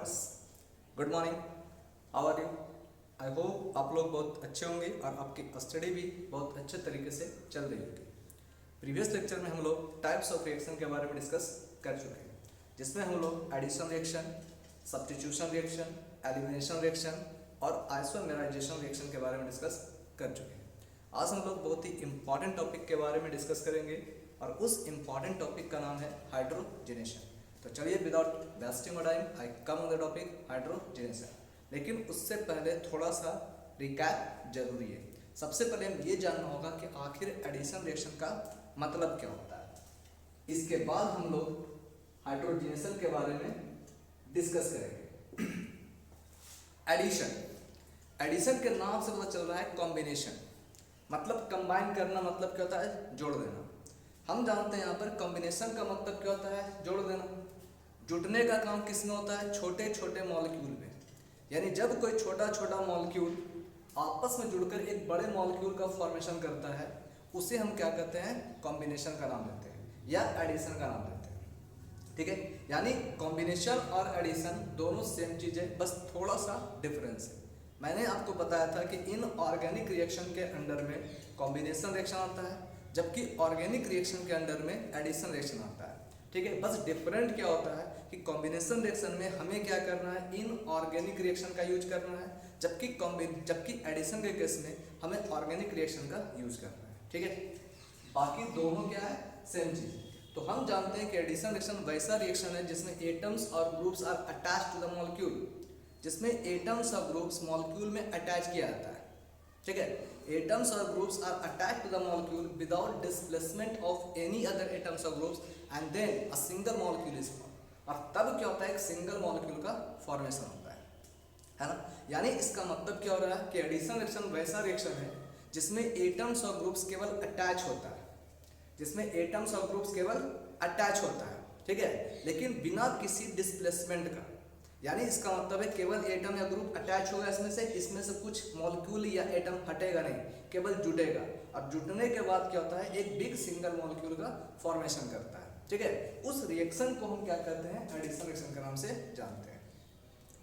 Class. Good morning, how are you? I hope आप लोग बहुत अच्छे होंगे और आपकी स्टडी भी बहुत अच्छे तरीके से चल रही होगी। प्रीवियस लेक्चर में हम लोग टाइप्स ऑफ रिएक्शन के बारे में डिस्कस कर चुके हैं, जिसमें हम लोग addition reaction, substitution reaction, elimination reaction और आइसोमेराइजेशन रिएक्शन के बारे में डिस्कस कर चुके हैं। आज हम लोग बहुत ही इंपॉर्टेंट टॉपिक के बारे में डिस्कस करेंगे और उस इंपॉर्टेंट टॉपिक का नाम है हाइड्रोजनेशन। तो चलिए without wasting time I come on the topic hydrogenation. लेकिन उससे पहले थोड़ा सा रिकैप जरूरी है। सबसे पहले हम ये जानना होगा कि आखिर एडिशन रिएक्शन का मतलब क्या होता है। इसके बाद हम लोग हाइड्रोजनेशन के बारे में डिस्कस करेंगे। एडिशन के नाम से पता चल रहा है कॉम्बिनेशन, मतलब कंबाइन करना। मतलब क्या होता है? जोड़ देना। हम जानते हैं यहाँ पर कॉम्बिनेशन का मतलब क्या होता है? जोड़ देना। जुटने का काम किस में होता है? छोटे छोटे मॉलिक्यूल में। यानी जब कोई छोटा छोटा मॉलिक्यूल आपस में जुड़कर एक बड़े मॉलिक्यूल का फॉर्मेशन करता है, उसे हम क्या कहते हैं? कॉम्बिनेशन का नाम देते हैं या एडिशन का नाम देते हैं। ठीक है, यानी कॉम्बिनेशन और एडिशन दोनों सेम चीज है, बस थोड़ा सा डिफरेंस है। मैंने आपको बताया था कि इन ऑर्गेनिक रिएक्शन के अंडर में कॉम्बिनेशन रिएक्शन आता है, जबकि ऑर्गेनिक रिएक्शन के अंडर में एडिशन रिएक्शन आता है। ठीक है, बस डिफरेंट क्या होता है कि कॉम्बिनेशन रिएक्शन में हमें क्या करना है? इन ऑर्गेनिक रिएक्शन का यूज करना है, जबकि एडिशन के केस में हमें ऑर्गेनिक रिएक्शन का यूज करना है। ठीक है, बाकी दोनों क्या है? सेम चीज। तो हम जानते हैं कि एडिशन रिएक्शन वैसा रिएक्शन है जिसमें एटम्स और groups are attached to the molecule, जिसमें एटम्स और ग्रुप्स मॉलिक्यूल में अटैच किया जाता है। ठीक है, एटम्स और groups are attached to the molecule without displacement of any other atoms और groups and then a single molecule is form. और तब क्या होता है? एक सिंगल मॉलिक्यूल का फॉर्मेशन होता है ना। यानी इसका मतलब क्या हो रहा है कि एडिशन रिएक्शन वैसा रिएक्शन है जिसमें एटम्स और ग्रुप्स केवल अटैच होता है, जिसमें एटम्स और ग्रुप्स केवल अटैच होता है। ठीक है, लेकिन बिना किसी डिस्प्लेसमेंट का। यानी इसका मतलब है केवल एटम या ग्रुप अटैच होगा इसमें से कुछ मॉलिक्यूल या एटम हटेगा नहीं, केवल जुटेगा। और जुटने के बाद क्या होता है? एक बिग सिंगल मॉलिक्यूल का फॉर्मेशन करता है। ठीक है, उस रिएक्शन को हम क्या कहते हैं? एडिशन रिएक्शन के नाम से जानते हैं।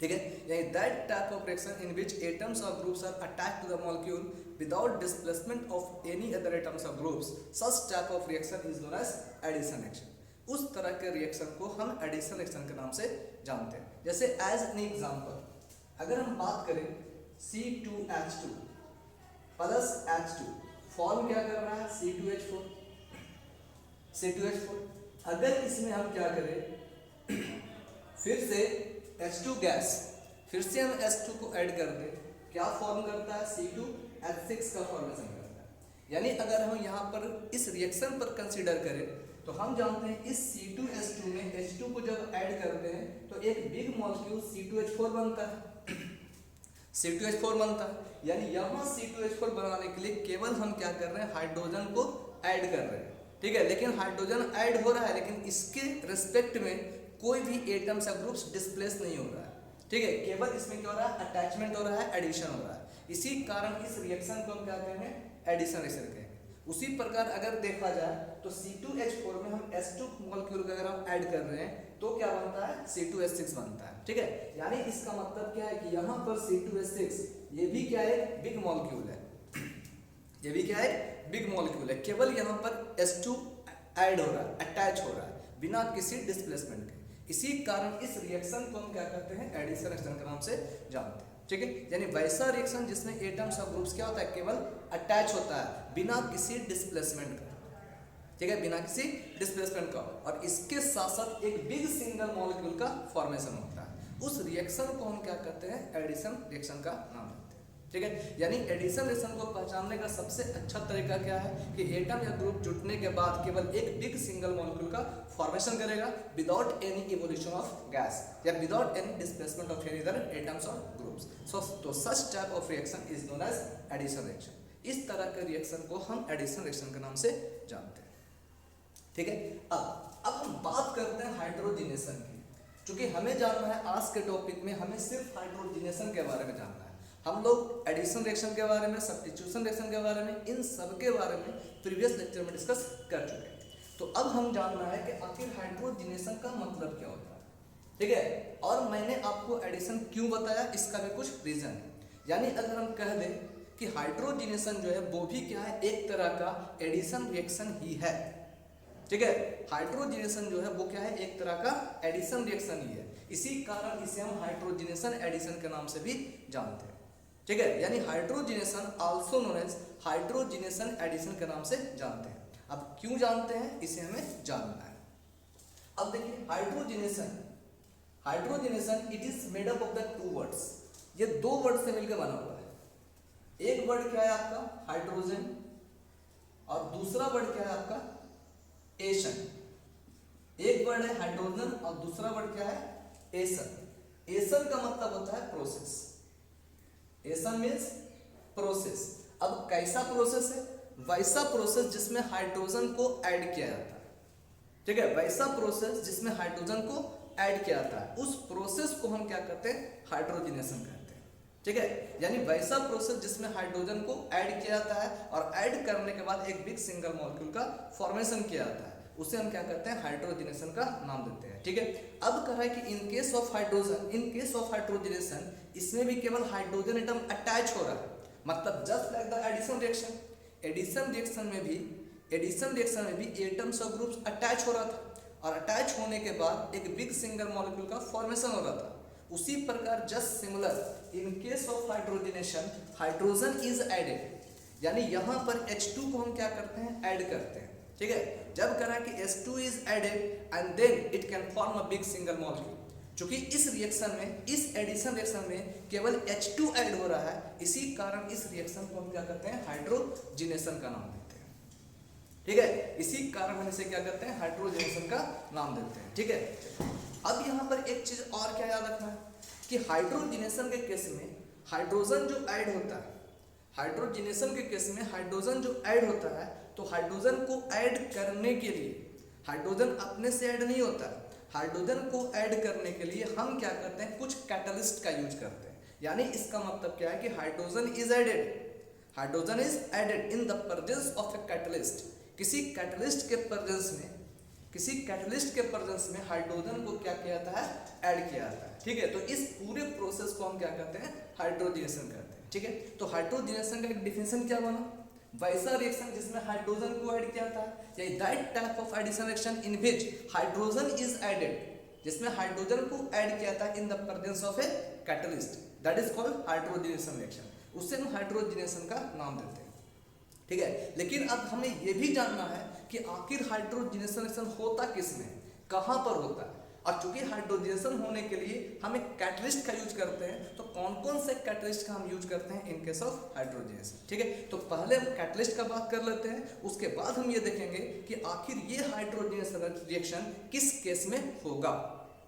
ठीक है, यानी that type of reaction in which atoms और groups are attached to the molecule without displacement of any other atoms और groups, such type of reaction is known as addition reaction. उस तरह के रिएक्शन को हम एडिशन रिएक्शन के नाम से जानते हैं। जैसे एज एन एग्जांपल, अगर हम बात करें C2H2 प्लस H2, फॉर्म क्या कर रहा है? C2H4। अगर इसमें हम क्या करें? फिर से H2 गैस, फिर से हम H2 को ऐड कर दें, क्या फॉर्म करता है? C2H6 का फॉर्मेशन करता है। यानी अगर हम यहाँ पर इस रिएक्शन पर कंसीडर करें तो हम जानते हैं इस C2H2 में H2 को जब ऐड करते हैं तो एक बिग मॉलिक्यूल C2H4 बनता है। C2H4 बनता है, यानी यहाँ C2H4 बनाने के लिए केवल हम क्या कर रहे हैं? हाइड्रोजन को ऐड कर रहे हैं। ठीक है, लेकिन हाइड्रोजन ऐड हो रहा है, लेकिन इसके रिस्पेक्ट में कोई भी एटम्स या ग्रुप्स डिस्प्लेस नहीं हो रहा है। ठीक है, केवल इसमें क्या हो रहा है? अटैचमेंट हो रहा है, एडिशन हो रहा है। इसी कारण इस रिएक्शन को हम क्या कहते हैं? एडिशन रिएक्शन कहते हैं। उसी प्रकार अगर देखा जाए तो C2H4 में हम H2 मॉलिक्यूल का अगर हम ऐड कर रहे हैं तो क्या बनता है? C2H6 बनता है। ठीक है, यानी इसका मतलब क्या है कि यहाँ पर C2H6 ये भी क्या है? बिग मॉलिक्यूल है। ये भी क्या है? बिग मॉलिक्यूल है। केवल यहाँ पर H2 ऐड हो रहा है, अटैच हो रहा है बिना किसी डिस्प्लेसमेंट के। इसी कारण इस रिएक्शन को हम क्या कहते हैं? एडिशन रिएक्शन के नाम से जानते हैं। ठीक है, यानी वैसा रिएक्शन जिसमें एटम्स और ग्रुप्स क्या होता है? केवल अटैच होता है बिना किसी डिस्प्लेसमेंट का। ठीक है, बिना किसी डिस्प्लेसमेंट का, और इसके साथ साथ एक बिग सिंगल मॉलिक्यूल का फॉर्मेशन होता है। उस रिएक्शन को हम क्या कहते हैं? एडिशन रिएक्शन का नाम देते हैं। ठीक है, यानी एडिशन रिएक्शन को पहचानने का सबसे अच्छा तरीका क्या है कि एटम या ग्रुप जुटने के बाद केवल एक बिग सिंगल मॉलिक्यूल का फॉर्मेशन करेगा without any evolution of gas या without any displacement of any other atoms और ग्रुप्स। तो such type of reaction is known as addition reaction. इस तरह के रिएक्शन को हम एडिशन रिएक्शन के नाम से जानते हैं। ठीक है, अब हम बात करते हैं हाइड्रोजनेशन की। क्योंकि हमें जानना है आज के टॉपिक में, हमें सिर्फ हाइड्रोजनेशन के बारे में जानना है। हम लोग एडिशन रिएक्शन के बारे में, सब्स्टिट्यूशन रिएक्शन के बारे में, इन सब के बारे में प्रीवियस लेक्चर में डिस्कस कर चुके हैं। तो अब हम जानना है कि आखिर हाइड्रोजनेशन का मतलब क्या होता है। ठीक है। और मैंने आपको एडिशन क्यों बताया, इसका भी कुछ रीजन है। यानी अगर हम कह दें कि हाइड्रोजिनेशन जो है वो भी क्या है, एक तरह का एडिशन रिएक्शन ही है। ठीक है, हाइड्रोजिनेशन जो है वो क्या है, एक तरह का एडिशन रिएक्शन ही है। इसी कारण इसे हम हाइड्रोजिनेशन एडिशन के नाम से भी जानते हैं। ठीक है, यानी hydrogenation also known as hydrogenation addition के नाम से जानते हैं। अब क्यों जानते हैं इसे हमें जानना है। अब देखिए hydrogenation, hydrogenation it is made up of the two words. ये दो वर्ड से मिलकर बना हुआ है। एक वर्ड क्या है आपका हाइड्रोजन और दूसरा वर्ड क्या है आपका एशन। एक वर्ड है हाइड्रोजन और दूसरा वर्ड क्या है एशन। एशन का मतलब होता है प्रोसेस। एशन मीन्स प्रोसेस। अब कैसा प्रोसेस है, वैसा प्रोसेस जिसमें हाइड्रोजन को ऐड किया जाता है। ठीक है, वैसा प्रोसेस जिसमें हाइड्रोजन को ऐड किया जाता है, उस प्रोसेस को हम क्या करते हैं, हाइड्रोजिनेशन कहते हैं। ठीक है, यानी वैसा प्रोसेस जिसमें हाइड्रोजन को ऐड किया जाता है और ऐड करने के बाद एक बिग सिंगल मॉलिक्यूल का फॉर्मेशन किया जाता है, उसे हम क्या करते हैं, हाइड्रोजिनेशन का नाम देते हैं। ठीक है, अब कह रहा है कि in case of hydrogen, in case of hydrogenation, इसमें भी केवल हाइड्रोजन एटम अटैच हो रहा है। मतलब just like the addition reaction, addition reaction में भी, एडिशन रिएक्शन में भी एटम्स और ग्रुप्स अटैच हो रहा था और अटैच होने के बाद एक बिग सिंगल मॉलिक्यूल का फॉर्मेशन हो रहा था। उसी प्रकार just similar in case of hydrogenation hydrogen is added, यानी यहाँ पर H2 को हम क्या करते हैं, ऐड करते हैं। ठीक है, जब करा कि H2 is added and then it can form a big single molecule. क्योंकि इस रिएक्शन में, इस एडिशन रिएक्शन में केवल H2 ऐड हो रहा है, इसी कारण इस रिएक्शन को हम क्या करते हैं, हाइड्रोजिनेशन का नाम देते हैं। ठीक है, इसी कारण हम इसे क्या करते हैं, हाइड्रोजिनेशन का नाम देते हैं। ठीक है, अब यहाँ पर एक चीज और क्या याद रखना है कि हाइड्रोजिनेशन के केस में हाइड्रोजन जो ऐड होता है, हाइड्रोजिनेशन के केस में हाइड्रोजन जो ऐड होता है, तो हाइड्रोजन को ऐड करने के लिए, हाइड्रोजन अपने से ऐड नहीं होता, हाइड्रोजन को ऐड करने के लिए हम क्या करते हैं, कुछ कैटलिस्ट का यूज करते हैं। यानी इसका मतलब क्या है कि hydrogen is added, hydrogen is added in the presence of a catalyst. किसी कैटलिस्ट के प्रेजेंस में, किसी कैटलिस्ट के प्रेजेंस में हाइड्रोजन को क्या किया जाता है, ऐड किया जाता है। ठीक है, तो इस पूरे प्रोसेस को हम क्या करते हैं, हाइड्रोजिनेशन करते हैं। ठीक है, तो हाइड्रोजिनेशन का एक डिफिनेशन क्या बना, वैसा रिएक्शन जिसमें हाइड्रोजन को ऐड किया जाता है, या that type of addition reaction in which hydrogen is added, जिसमें हाइड्रोजन को ऐड किया जाता है in the presence of a catalyst, that is called hydrogenation reaction. उससे हम हाइड्रोजिनेशन का नाम देते हैं। ठीक है, लेकिन अब हमें यह भी जानना है कि आखिर हाइड्रोजिनेशन रिएक्शन होता किस में, कहां पर होता है। और चूंकि हाइड्रोजिनेशन होने के लिए हम एक कैटलिस्ट का यूज करते हैं, तो कौन कौन से कैटलिस्ट का हम यूज करते हैं इन केस ऑफ हाइड्रोजिनेशन। ठीक है, तो पहले हम कैटलिस्ट का बात कर लेते हैं, उसके बाद हम ये देखेंगे कि आखिर ये हाइड्रोजिनेशन रिएक्शन किस केस में होगा,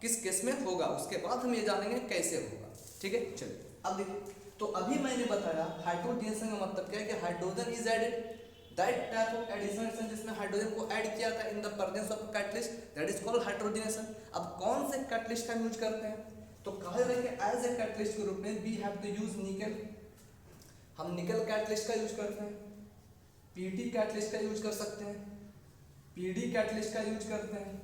किस केस में होगा, उसके बाद हम ये जानेंगे कैसे होगा। ठीक है, चलिए अब देखिए, तो अभी मैंने बताया हाइड्रोजिनेशन का मतलब क्या है कि hydrogen is added, that type of addition reaction जिसमें हाइड्रोजन को ऐड किया था in the presence of catalyst, that is called hydrogenation. अब कौन से कैटलिस्ट का यूज करते हैं, तो कहा जाए कि एज ए कैटलिस्ट के रूप में वी हैव टू यूज निकल, हम निकल कैटलिस्ट का यूज करते हैं, पीटी कैटलिस्ट का यूज कर सकते हैं, पीडी कैटलिस्ट का यूज करते हैं।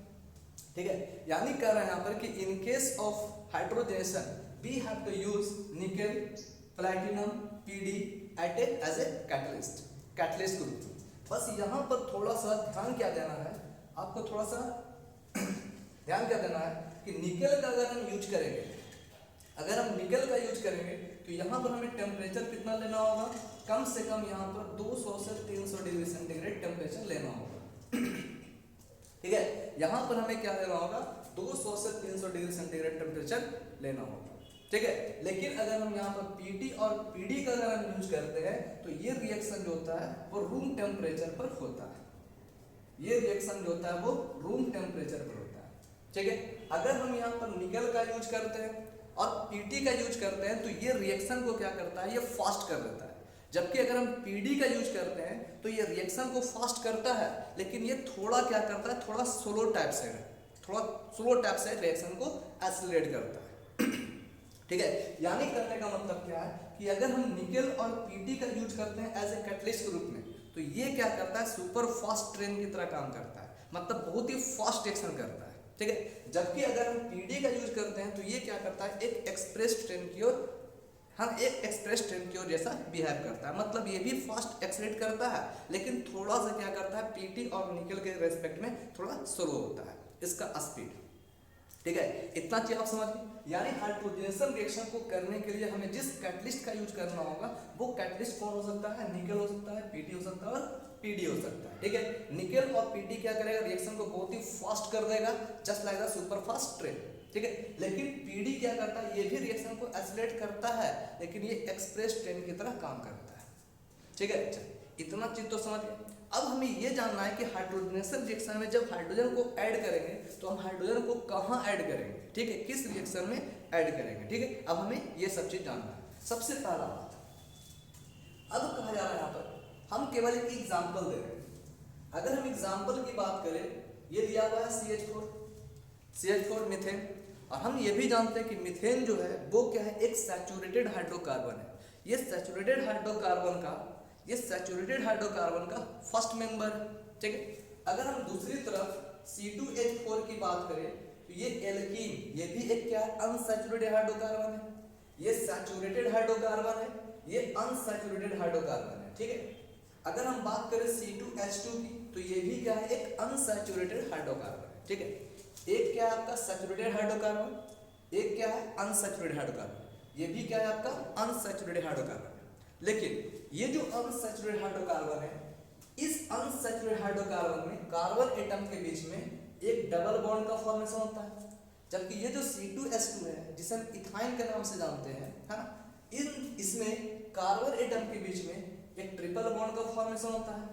ठीक है, यानी कह रहे हैं यहाँ पर कि in case of hydrogenation we have to use nickel, platinum, PD as a catalyst, catalyst group. बस यहाँ पर थोड़ा सा ध्यान क्या देना है आपको, थोड़ा सा ध्यान क्या देना है कि निकल का अगर हम यूज करेंगे, अगर हम निकल का यूज करेंगे तो यहाँ पर हमें टेम्परेचर कितना लेना होगा, कम से कम यहाँ पर 200 से 300 डिग्री सेंटीग्रेड टेम्परेचर लेना होगा। ठीक है, यहाँ पर हमें क्या लेना होगा, 200 से 300 डिग्री सेंटीग्रेड टेम्परेचर लेना होगा। ठीक है, लेकिन अगर हम यहाँ पर पीटी और पीडी का अगर हम यूज करते हैं तो ये रिएक्शन जो होता है वो रूम टेम्परेचर पर होता है, ये रिएक्शन जो होता है वो रूम टेम्परेचर पर होता है। ठीक है, अगर हम यहाँ पर निकल का यूज करते हैं और पीटी का यूज करते हैं तो ये रिएक्शन को क्या करता है, ये फास्ट कर देता है। जबकि अगर हम पीडी का यूज करते हैं तो ये रिएक्शन को फास्ट करता है, लेकिन ये थोड़ा क्या करता है, थोड़ा स्लो टाइप से, थोड़ा स्लो टाइप से रिएक्शन को एक्सेलरेट करता है। ठीक है, यानी करने का मतलब क्या है कि अगर हम निकल और पीटी का यूज करते हैं एज ए कैटलिस्ट के रूप में, तो ये क्या करता है, सुपर फास्ट ट्रेन की तरह काम करता है, मतलब बहुत ही फास्ट रिएक्शन करता है। ठीक है। जबकि अगर हम पीडी का यूज करते हैं तो ये क्या करता है, एक एक्सप्रेस ट्रेन की ओर, हम एक एक्सप्रेस ट्रेन की ओर जैसा बिहेव करता है, मतलब ये भी फास्ट एक्सलेट करता है लेकिन थोड़ा सा क्या करता है, पीटी और निकल के रेस्पेक्ट में थोड़ा स्लो होता है इसका स्पीड। ठीक है, इतना चीज आप समझ गए। यानी हाइड्रोजनेशन रिएक्शन को करने के लिए हमें जिस कैटलिस्ट का यूज करना होगा वो कैटलिस्ट कौन हो सकता है, निकल हो सकता है, पीटी हो सकता है और पीडी हो सकता है। ठीक है, निकल और पीडी क्या करेगा, रिएक्शन को बहुत ही फास्ट कर देगा, just like the super fast train. ठीक है, लेकिन पीडी क्या करता है, ये भी रिएक्शन को एक्सेलरेट करता है लेकिन ये एक्सप्रेस ट्रेन की तरह काम करता है। ठीक है, अच्छा इतना चीज तो समझ गए। अब हमें ये जानना है कि हाइड्रोजनेशन रिएक्शन में जब हाइड्रोजन को ऐड करेंगे तो हम हाइड्रोजन को कहाँ ऐड करेंगे, ठीक है, किस रिएक्शन में ऐड करेंगे। ठीक है, अब हमें ये सब चीज जानना है। सबसे पहला बात, अब कहा जा रहा है यहाँ पर हम केवल एक एग्जाम्पल दे रहे हैं। अगर हम एग्जाम्पल की बात करें, ये दिया हुआ है CH4 मीथेन, और हम ये भी जानते हैं कि मीथेन जो है वो क्या है, एक सैचुरेटेड हाइड्रोकार्बन है। ये सैचुरेटेड हाइड्रोकार्बन का फर्स्ट मेंबर। ठीक है, अगर हम दूसरी तरफ C2H4 की बात करें तो ये एल्कीन, ये भी एक क्या है, अनसैचुरेटेड हाइड्रोकार्बन है। ये सैचुरेटेड हाइड्रोकार्बन है, ये अनसैचुरेटेड हाइड्रोकार्बन है। ठीक है, अगर हम बात करें C2H2 की तो ये भी क्या है, एक अनसैचुरेटेड हाइड्रोकार्बन है। ठीक है, एक क्या है आपका सैचुरेटेड हाइड्रोकार्बन, एक क्या है अनसैचुरेटेड हाइड्रोकार्बन, ये भी क्या है आपका अनसैचुरेटेड हाइड्रोकार्बन है। लेकिन ये जो अनसैचुरेटेड हाइड्रोकार्बन है, इस अनसैचुरेटेड हाइड्रोकार्बन में कार्बन एटम के बीच में एक डबल बॉन्ड का फॉर्मेशन होता है, जबकि ये जो C2H2 है जिसे हम इथाइन के नाम से जानते हैं, है ना, इसमें कार्बन एटम के बीच में एक ट्रिपल बॉन्ड का फॉर्मेशन होता है।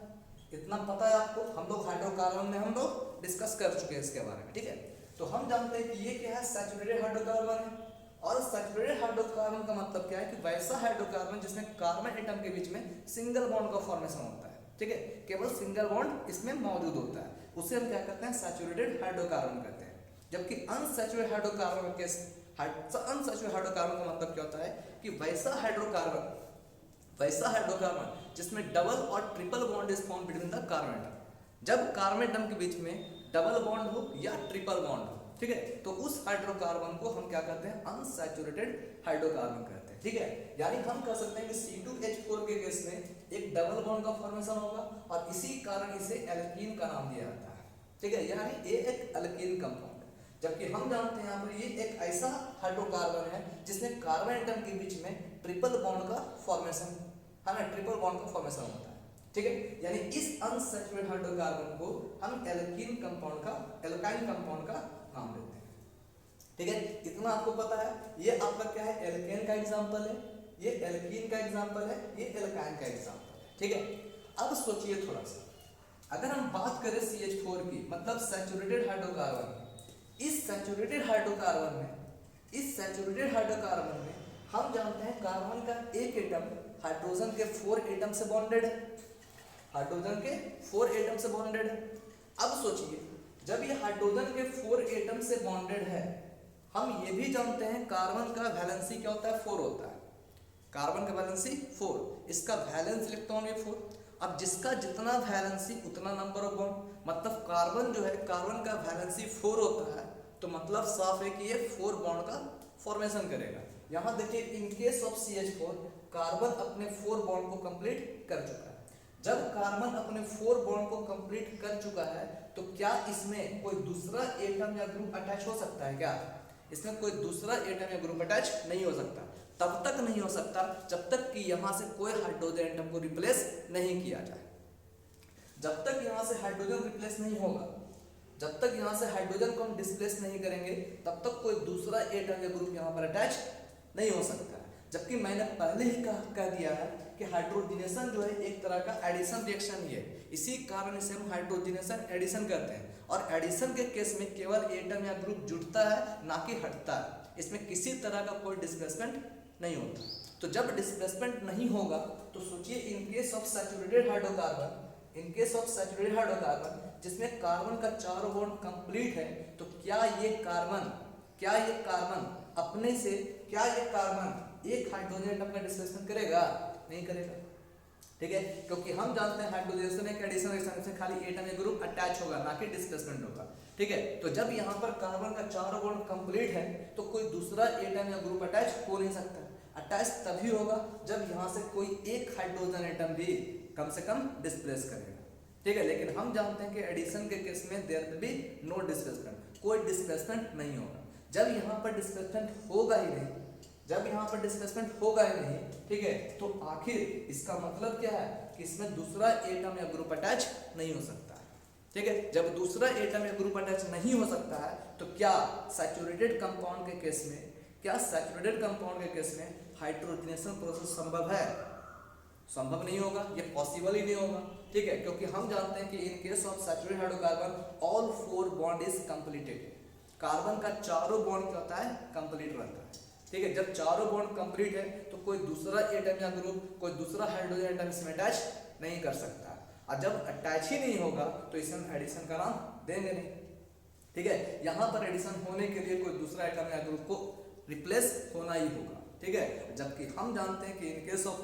इतना पता है आपको, हम लोग हाइड्रोकार्बन में हम लोग डिस्कस कर चुके हैं इसके बारे में। ठीक है, तो हम जानते हैं कि ये क्या है, सैचुरेटेड हाइड्रोकार्बन है। और सैचुरेटेड हाइड्रोकार्बन का मतलब क्या है कि वैसा हाइड्रोकार्बन जिसमें कार्बन एटम के बीच में सिंगल बॉन्ड का फॉर्मेशन होता है। ठीक है, केवल सिंगल बॉन्ड इसमें मौजूद होता है, उसे हम क्या कहते हैं, सैचुरेटेड हाइड्रोकार्बन कहते हैं। जबकि अनसैचुरेटेड हाइड्रोकार्बन का मतलब क्या होता है कि वैसा हाइड्रोकार्बन जिसमें डबल और triple bond is form between the carbon atom. जब कार्बन एटम के बीच में डबल बॉन्ड हो या ट्रिपल बॉन्ड हो, ठीक है, तो उस हाइड्रोकार्बन को हम क्या कहते हैं, अनसैचुरेटेड हाइड्रोकार्बन कहते हैं। ठीक है, यानी हम कह सकते हैं कि C2H4 के केस में एक डबल बॉन्ड का फॉर्मेशन होगा और इसी कारण इसे एल्कीन का नाम दिया जाता है। ठीक है, यानी ये एक एल्कीन कंपाउंड। जबकि हम जानते हैं यहाँ पर ये एक ऐसा हाइड्रोकार्बन है जिसमें कार्बन एटम के बीच में ट्रिपल बॉन्ड का फॉर्मेशन है ना, ट्रिपल बॉन्ड का फॉर्मेशन होता है। ठीक है, यानी इस अनसैचुरेटेड हाइड्रोकार्बन को हम एल्काइन कंपाउंड का नाम देते हैं। ठीक है, इतना आपको पता है। ये आपका क्या है, एल्केन का एग्जांपल है, ये एल्कीन का एग्जांपल है, ये एल्काइन का एग्जांपल है। ठीक है, अब सोचिए थोड़ा सा, अगर हम बात करें CH4 की, मतलब सैचुरेटेड हाइड्रोकार्बन, इस सैचुरेटेड हाइड्रोकार्बन में हम जानते हैं कार्बन का एक एटम हाइड्रोजन के 4 एटम से बॉन्डेड है, अब सोचिए, जब ये हाइड्रोजन के 4 एटम से बॉन्डेड है, हम ये भी जानते हैं कार्बन का वैलेंसी क्या होता है, 4 होता है। कार्बन का वैलेंसी 4, इसका वैलेंस इलेक्ट्रॉन भी 4। अब जिसका जितना वैलेंसी उतना नंबर ऑफ बॉन्ड, मतलब कार्बन जो है, कार्बन का वैलेंसी 4 होता है, तो मतलब साफ है कि ये 4 बॉन्ड का फॉर्मेशन करेगा। यहाँ देखिए, इन केस ऑफ CH4 कार्बन अपने 4 बॉन्ड को कंप्लीट कर चुका है। जब कार्बन अपने 4 बॉन्ड को कंप्लीट कर चुका है तो क्या इसमें कोई दूसरा एटम या ग्रुप अटैच हो सकता है? क्या इसमें कोई दूसरा एटम या ग्रुप अटैच नहीं हो सकता। तब तक नहीं हो सकता जब तक कि यहाँ से कोई हाइड्रोजन एटम को रिप्लेस नहीं किया जाए। जब तक यहाँ से हाइड्रोजन रिप्लेस नहीं होगा, जब तक यहाँ से हाइड्रोजन को हम डिस्प्लेस नहीं करेंगे, तब तक कोई दूसरा एटम या ग्रुप यहाँ पर अटैच नहीं हो सकता। जबकि मैंने पहले ही कह दिया है कि हाइड्रोजनेशन जो है एक तरह का एडिशन रिएक्शन ही है, इसी कारण से हम हाइड्रोजनेशन एडिशन करते हैं। और एडिशन के केस में केवल एटम या ग्रुप जुड़ता है, ना कि हटता है। इसमें किसी तरह का कोई डिस्प्लेसमेंट नहीं होता। तो जब डिस्प्लेसमेंट नहीं होगा तो सोचिए, इन केस ऑफ सैचुरेटेड हाइड्रोकार्बन जिसमें कार्बन का 4 बॉन्ड कंप्लीट है, तो क्या ये कार्बन अपने से एक हाइड्रोजन एटम का डिस्प्लेसमेंट करेगा? नहीं करेगा। ठीक है, क्योंकि हम जानते हैं हाइड्रोजनेशन एक एडिशन रिएक्शन से खाली एटम या ग्रुप अटैच होगा, ना कि डिस्प्लेसमेंट होगा। ठीक है, तो जब यहाँ पर कार्बन का चारों बॉन्ड कंप्लीट है तो कोई दूसरा एटम या ग्रुप अटैच हो नहीं सकता। अटैच तभी होगा जब यहाँ से कोई एक हाइड्रोजन एटम भी कम से कम डिस्प्लेस करेगा। ठीक है, लेकिन हम जानते हैं कि एडिशन के केस में there will be no displacement, कोई डिस्प्लेसमेंट नहीं होगा। जब यहाँ पर डिस्प्लेसमेंट होगा ही नहीं, जब यहाँ पर डिस्प्लेसमेंट होगा ही नहीं, ठीक है, तो आखिर इसका मतलब क्या है कि इसमें दूसरा एटम या ग्रुप अटैच नहीं हो सकता है। ठीक है, जब दूसरा एटम या ग्रुप अटैच नहीं हो सकता है तो क्या सैचुरेटेड कंपाउंड के केस में, क्या सैचुरेटेड कंपाउंड के केस में हाइड्रोजनेशन प्रोसेस संभव है? संभव नहीं होगा, ये पॉसिबल ही नहीं होगा। ठीक है, क्योंकि हम जानते हैं कि in case of saturated hydrocarbon all 4 bond is completed. Carbon का चारों बॉन्ड क्या होता है? कंप्लीट रहता है। ठीक है, जब चारों बॉन्ड कंप्लीट है तो कोई दूसरा एटम या ग्रुप, कोई दूसरा हाइड्रोजन एटम इसमें अटैच नहीं कर सकता। और जब अटैच ही नहीं होगा तो इसे हम एडिशन का नाम देंगे नहीं। ठीक है, यहाँ पर एडिशन होने के लिए कोई दूसरा एटम या ग्रुप को रिप्लेस होना ही होगा। ठीक है, जबकि हम जानते हैं कि in case of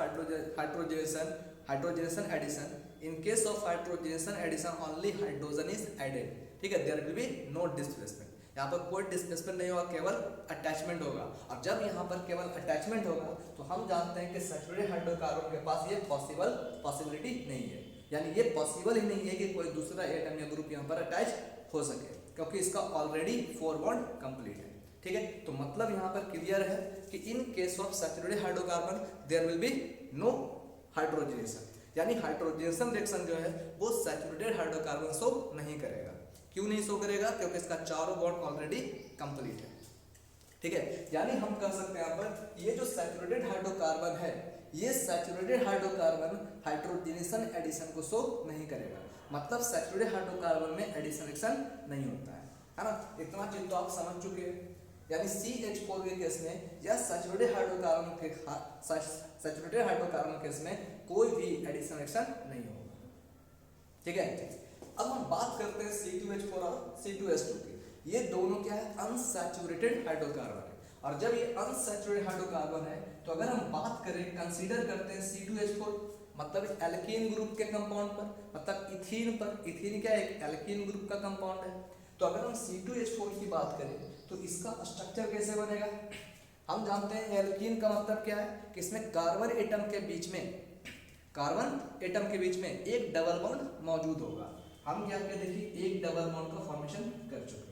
hydrogenation addition, in case of hydrogenation addition only hydrogen is added. ठीक है, there will be no displacement, यहाँ पर कोई डिस्प्लेसमेंट नहीं होगा, केवल अटैचमेंट होगा। और जब यहाँ पर केवल अटैचमेंट होगा तो हम जानते हैं कि सैचुरेटेड हाइड्रोकार्बन के पास ये पॉसिबिलिटी नहीं है, यानी ये पॉसिबल ही नहीं है कि कोई दूसरा एटम या ग्रुप यहाँ पर अटैच हो सके, क्योंकि इसका ऑलरेडी 4 बॉन्ड कंप्लीट है। ठीक है, तो मतलब यहाँ पर क्लियर है कि in case of saturated hydrocarbon there will be no hydrogenation, यानी हाइड्रोजनेशन रिएक्शन जो है वो सैचुरेटेड हाइड्रोकार्बन शो नहीं करेगा। क्यों नहीं शो करेगा? क्योंकि इसका चारों बॉन्ड ऑलरेडी कंप्लीट है। ठीक है, यानी हम कह सकते हैं यहाँ पर ये जो सैचुरेटेड हाइड्रोकार्बन है, ये सैचुरेटेड हाइड्रोकार्बन हाइड्रोजनेशन एडिशन को शो नहीं करेगा। मतलब सैचुरेटेड हाइड्रोकार्बन में एडिशन रिएक्शन नहीं होता है ना। इतना चीज तो आप समझ चुके हैं। यानी CH4 के केस में या सैचुरेटेड हाइड्रोकार्बन केस में कोई भी एडिशन रिएक्शन नहीं होगा। ठीक है, अब हम बात करते हैं C2H4 और C2H2 की। ये दोनों क्या है? अनसैचुरेटेड हाइड्रोकार्बन है। और जब ये अनसैचुरेटेड हाइड्रोकार्बन है तो अगर हम बात करें, कंसीडर करते हैं C2H4 मतलब एल्कीन ग्रुप के कंपाउंड पर, मतलब इथीन पर। इथीन क्या है? एक एल्कीन ग्रुप का कंपाउंड है। तो अगर हम C2H4 की बात करें तो इसका स्ट्रक्चर कैसे बनेगा? हम जानते हैं एल्कीन का मतलब क्या है कि इसमें कार्बन एटम के बीच में एक डबल बॉन्ड मौजूद होगा। हम क्या कहते हैं? देखिए, एक डबल बॉन्ड का फॉर्मेशन कर चुके हैं,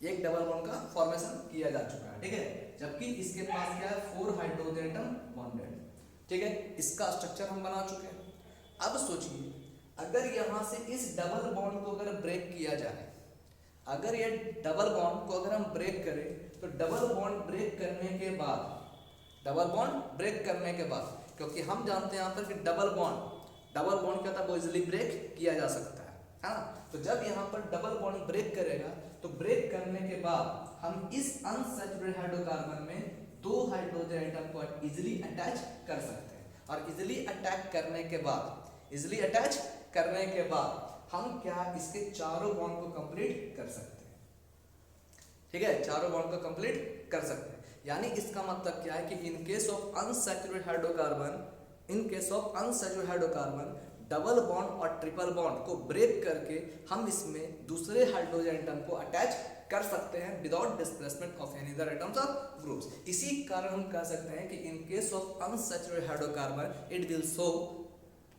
एक डबल बॉन्ड का फॉर्मेशन किया जा चुका है। ठीक है, जबकि इसके पास क्या है? 4 हाइड्रोजन एटम बॉन्डेड। ठीक है, इसका स्ट्रक्चर हम बना चुके हैं। अब सोचिए, अगर यहाँ से इस डबल बॉन्ड को अगर ब्रेक किया जाए, अगर ये डबल बॉन्ड को अगर हम ब्रेक करें तो डबल बॉन्ड ब्रेक करने के बाद, क्योंकि हम जानते हैं यहाँ पर कि डबल बॉन्ड क्या था? वो इजिली ब्रेक किया जा सकता है हाँ। तो जब यहाँ पर डबल बॉन्ड ब्रेक करेगा तो ब्रेक करने के बाद हम इस अनसैचुरेटेड हाइड्रोकार्बन में 2 हाइड्रोजन एटम को इजिली अटैच कर सकते हैं। और इजिली अटैच करने के बाद हम क्या इसके चारों बॉन्ड को कंप्लीट कर सकते हैं। ठीक है, चारों बॉन्ड को कंप्लीट कर सकते हैं। यानी इसका मतलब क्या है कि in case of unsaturated hydrocarbon double bond और ट्रिपल बॉन्ड को ब्रेक करके हम इसमें दूसरे हाइड्रोजन एटम को अटैच कर सकते हैं without displacement of any other atoms और ग्रुप्स। इसी कारण हम कह सकते हैं कि in case of unsaturated hydrocarbon it will show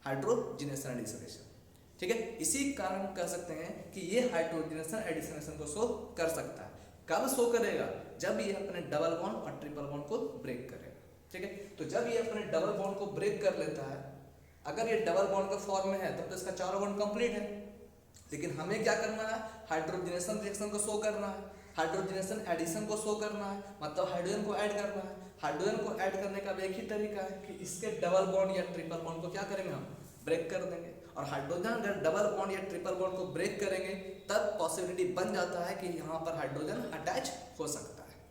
hydrogenation addition. ठीक है, इसी कारण कह सकते हैं कि ये हाइड्रोजनेशन एडिशन को शो कर सकता है। कब शो करेगा? जब ये अपने डबल बॉन्ड और ट्रिपल बॉन्ड को ब्रेक करेगा। ठीक है, तो जब ये अपने डबल बॉन्ड को ब्रेक कर लेता है, अगर ये डबल बॉन्ड के फॉर्म में है तब तो इसका चारों बॉन्ड कंप्लीट है। लेकिन हमें क्या करना है? हाइड्रोजनेशन रिएक्शन को शो करना है, हाइड्रोजनेशन एडिशन को शो करना है, मतलब हाइड्रोजन को ऐड करना है। हाइड्रोजन को ऐड करने का एक ही तरीका है कि इसके डबल बॉन्ड या ट्रिपल बॉन्ड को क्या करेंगे? हम ब्रेक कर देंगे। और हाइड्रोजन अगर डबल बॉन्ड या ट्रिपल बॉन्ड को ब्रेक करेंगे तब पॉसिबिलिटी बन जाता है कि यहाँ पर हाइड्रोजन अटैच हो सकता है।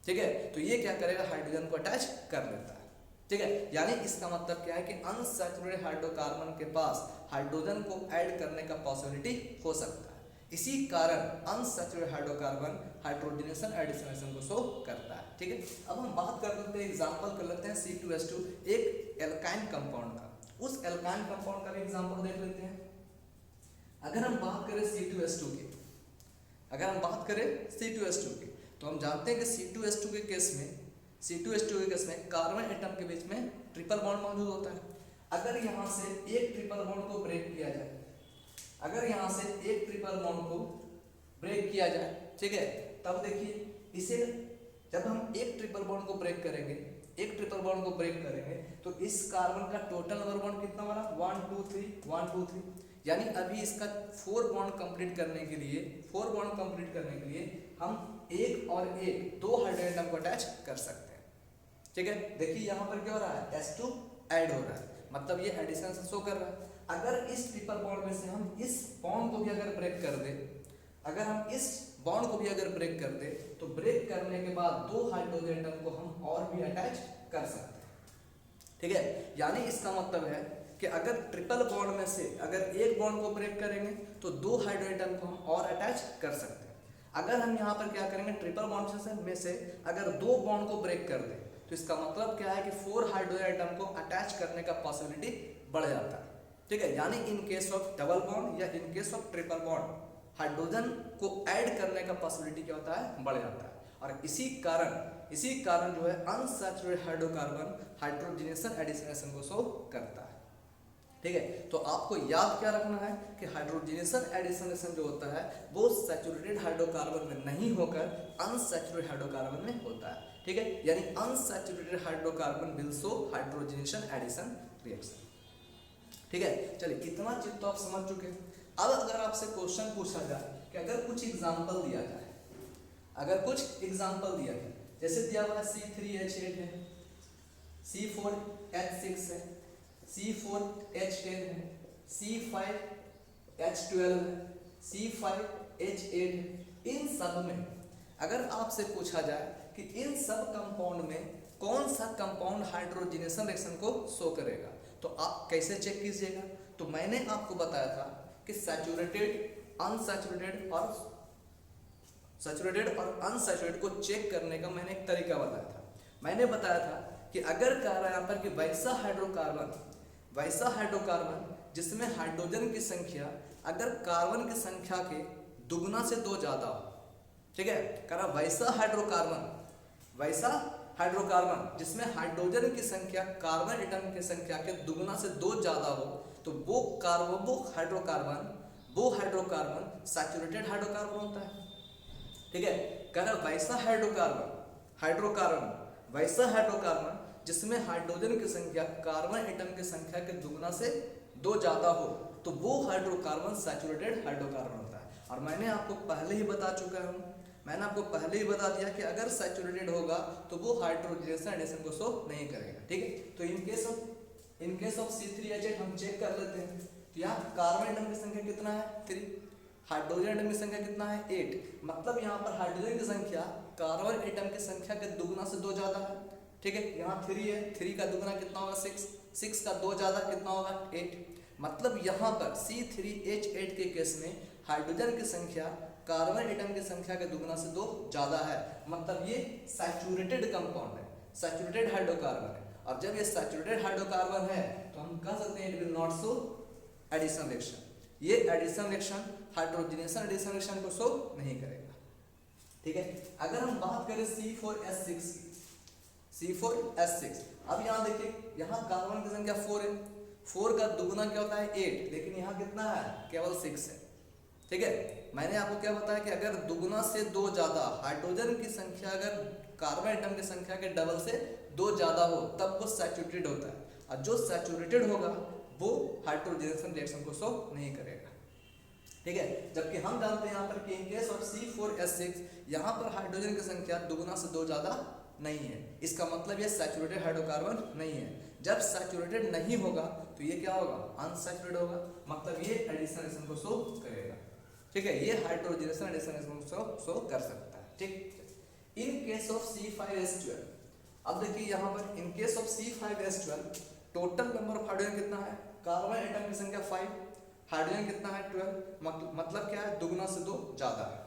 ठीक है, तो ये क्या करेगा? हाइड्रोजन को अटैच कर लेता है। ठीक है, यानी इसका मतलब क्या है कि अनसैचुरेटेड हाइड्रोकार्बन के पास हाइड्रोजन को ऐड करने का पॉसिबिलिटी हो सकता है। इसी कारण अनसैचुरेटेड हाइड्रोकार्बन हाइड्रोजनेशन एडिशन को शो करता है। ठीक है, अब हम बात कर लेते हैं, एग्जांपल कर लेते हैं C2H2 एक एल्काइन कंपाउंड का। उस एल्काइन कंपाउंड का भी एग्जांपल देख लेते हैं। अगर हम बात करें C2H2 की, अगर हम बात करें C2H2 की, तो हम जानते हैं कि C2H2 के केस में कार्बन एटम के बीच में ट्रिपल बॉन्ड मौजूद होता है। अगर यहाँ से एक ट्रिपल बॉन्ड को ब्रेक किया जाए, किया जाए, ठीक है, तब देखिए इसे जब हम एक ट्रिपल बॉन्ड को ब्रेक करेंगे, तो इस कार्बन का टोटल नंबर बॉन्ड कितना बना, 1 2 3, यानी अभी इसका 4 बॉन्ड कंप्लीट करने के लिए हम एक और एक 2 हाइड्रोजन एटम को अटैच कर सकते हैं, ठीक है। देखिए यहाँ पर क्या हो रहा है, H2 ऐड हो रहा है, मतलब ये एडिशन से शो कर रहा है। अगर इस ट्रिपल बॉन्ड में से हम इस बॉन्ड को भी अगर ब्रेक कर दे, तो ब्रेक करने के बाद 2 हाइड्रोजन एटम को हम और भी अटैच कर सकते हैं, ठीक है। यानी इसका मतलब है कि अगर ट्रिपल बॉन्ड में से अगर एक बॉन्ड को ब्रेक करेंगे तो 2 हाइड्रोजन एटम को हम और अटैच कर सकते हैं। अगर हम यहाँ पर क्या करेंगे, ट्रिपल बॉन्ड में से अगर 2 बॉन्ड को ब्रेक कर दें, तो इसका मतलब क्या है कि 4 हाइड्रोजन एटम को अटैच करने का पॉसिबिलिटी बढ़ जाता है, ठीक है। यानी in case of double bond या in case of triple bond hydrogen को ऐड करने का पॉसिबिलिटी क्या होता है, बढ़ जाता है। और इसी कारण जो है अनसैचुरेटेड हाइड्रोकार्बन हाइड्रोजनेशन एडिशनेशन को शो करता है, ठीक है। तो आपको याद क्या रखना है कि हाइड्रोजनेशन एडिशनेशन जो होता है वो सैचुरेटेड हाइड्रोकार्बन में नहीं होकर अनसैचुरेटेड हाइड्रोकार्बन में होता है, ठीक है। यानी unsaturated hydrocarbon will show hydrogenation addition reaction, ठीक है। चलिए इतना चीज तो आप समझ चुके हैं। अब अगर आपसे क्वेश्चन पूछा जाए कि अगर कुछ एग्जांपल दिया जाए, जैसे दिया हुआ है C3H8 है, C4H6 है, C4H10 है, C5H12 है, C5H8 है। इन सब में अगर आपसे पूछा जाए कि इन सब कंपाउंड में कौन सा कंपाउंड हाइड्रोजनेशन रिएक्शन को शो करेगा, तो आप कैसे चेक कीजिएगा। तो मैंने आपको बताया था कि सैचुरेटेड, अनसैचुरेटेड को चेक करने का मैंने एक तरीका बताया था। मैंने बताया था कि अगर कह रहा है यहाँ पर कि वैसा हाइड्रोकार्बन जिसमें हाइड्रोजन की संख्या अगर कार्बन की संख्या के दुगना से 2 ज्यादा हो, ठीक है, कह रहा वैसा हाइड्रोकार्बन जिसमें हाइड्रोजन की संख्या कार्बन एटम की संख्या के दुगना से 2 ज्यादा हो, तो वो हाइड्रोकार्बन सैचुरेटेड हाइड्रोकार्बन होता है, ठीक है। कह रहा वैसा हाइड्रोकार्बन जिसमें हाइड्रोजन की संख्या कार्बन एटम की संख्या के दुगना से 2 ज्यादा हो, तो वो हाइड्रोकार्बन सैचुरेटेड हाइड्रोकार्बन होता है। और मैंने आपको पहले ही बता दिया कि अगर सैचुरेटेड होगा तो वो हाइड्रोजनेशन एडिशन को शो नहीं करेगा, ठीक है। तो इन केस ऑफ C3H8 हम चेक कर लेते हैं। तो यहाँ कार्बन एटम की संख्या कितना है, 3, हाइड्रोजन एटम की संख्या कितना है, 8, मतलब यहाँ पर हाइड्रोजन की संख्या कार्बन एटम की संख्या के दुगना से 2 ज्यादा है, ठीक है। यहाँ 3 है, 3 का दुगना कितना होगा, 6 का 2 ज्यादा कितना होगा, 8, मतलब यहाँ पर C3H8 के केस में हाइड्रोजन की संख्या कार्बन एटम की संख्या के दुगना से 2 ज्यादा है, मतलब ये सैचुरेटेड कंपाउंड है, सैचुरेटेड हाइड्रोकार्बन है। अब जब ये सैचुरेटेड हाइड्रोकार्बन है तो हम कह सकते हैं it will not show addition reaction, ये addition reaction hydrogenation addition reaction को शो नहीं करेगा, ठीक है। अगर हम बात करें C4H6, अब यहाँ देखिए, यहाँ कार्बन की संख्या 4 है, 4 का दुगना क्या होता है, 8, लेकिन यहाँ कितना है, केवल 6 है, ठीक है। मैंने आपको क्या बताया कि अगर दुगना से 2 ज्यादा हाइड्रोजन की संख्या अगर कार्बन एटम की संख्या के डबल से 2 ज्यादा हो तब वो सैचुरेटेड होता है, और जो सैचुरेटेड होगा वो हाइड्रोजनेशन रिएक्शन को शो नहीं करेगा, ठीक है। जबकि हम जानते हैं यहाँ पर कि इन केस ऑफ C4H6 यहाँ पर हाइड्रोजन की संख्या दुगना से 2 ज्यादा नहीं है, इसका मतलब ये सैचुरेटेड हाइड्रोकार्बन नहीं है। जब सैचुरेटेड नहीं होगा तो ये क्या होगा, अनसैचुरेटेड होगा, मतलब ये एडिशन रिएक्शन को शो करेगा, ठीक है। ये हाइड्रोजनेशन एडिशन रिएक्शन को शो कर सकता है, ठीक। इन केस ऑफ C5H12, अब देखिए यहाँ पर इन case of C5H12 total number of hydrogen कितना है, कार्बन एटम की संख्या 5, हाइड्रोजन कितना है 12, मतलब क्या है, दुगना से 2 ज्यादा है।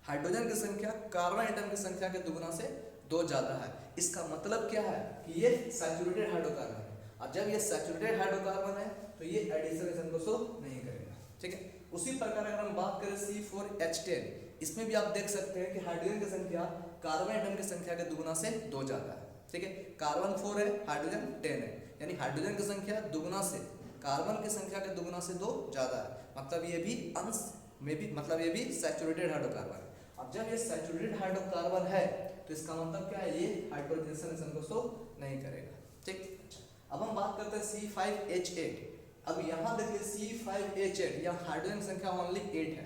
हाइड्रोजन की संख्या कार्बन एटम की संख्या के दुगना से 2 ज्यादा है, इसका मतलब क्या है कि ये सैचुरेटेड हाइड्रोकार्बन है, और जब ये सैचुरेटेड हाइड्रोकार्बन है तो ये एडिशन रिएक्शन को शो नहीं करेगा, ठीक है। उसी प्रकार अगर हम बात करें C4H10, इसमें भी आप देख सकते हैं कि हाइड्रोजन की संख्या कार्बन एटम की संख्या के दुगुना से 2 ज्यादा है। ठीक है, कार्बन 4 है, हाइड्रोजन 10 है, यानी हाइड्रोजन की संख्या दुगुना से कार्बन की संख्या के दुगुना से 2 ज्यादा है। मतलब ये भी अंश में भी, मतलब ये भी सैचुरेटेड हाइड्रोकार्बन है। अब जब ये सैचुरेटेड हाइड्रोकार्बन है तो इसका मतलब क्या है, ये हाइड्रोजनेशन रिएक्शन को शो नहीं करेगा। ठीक, अब हम बात करते हैं C5H8। अब यहाँ देखिए C5H8, यहाँ हाइड्रोजन की संख्या ओनली 8 है।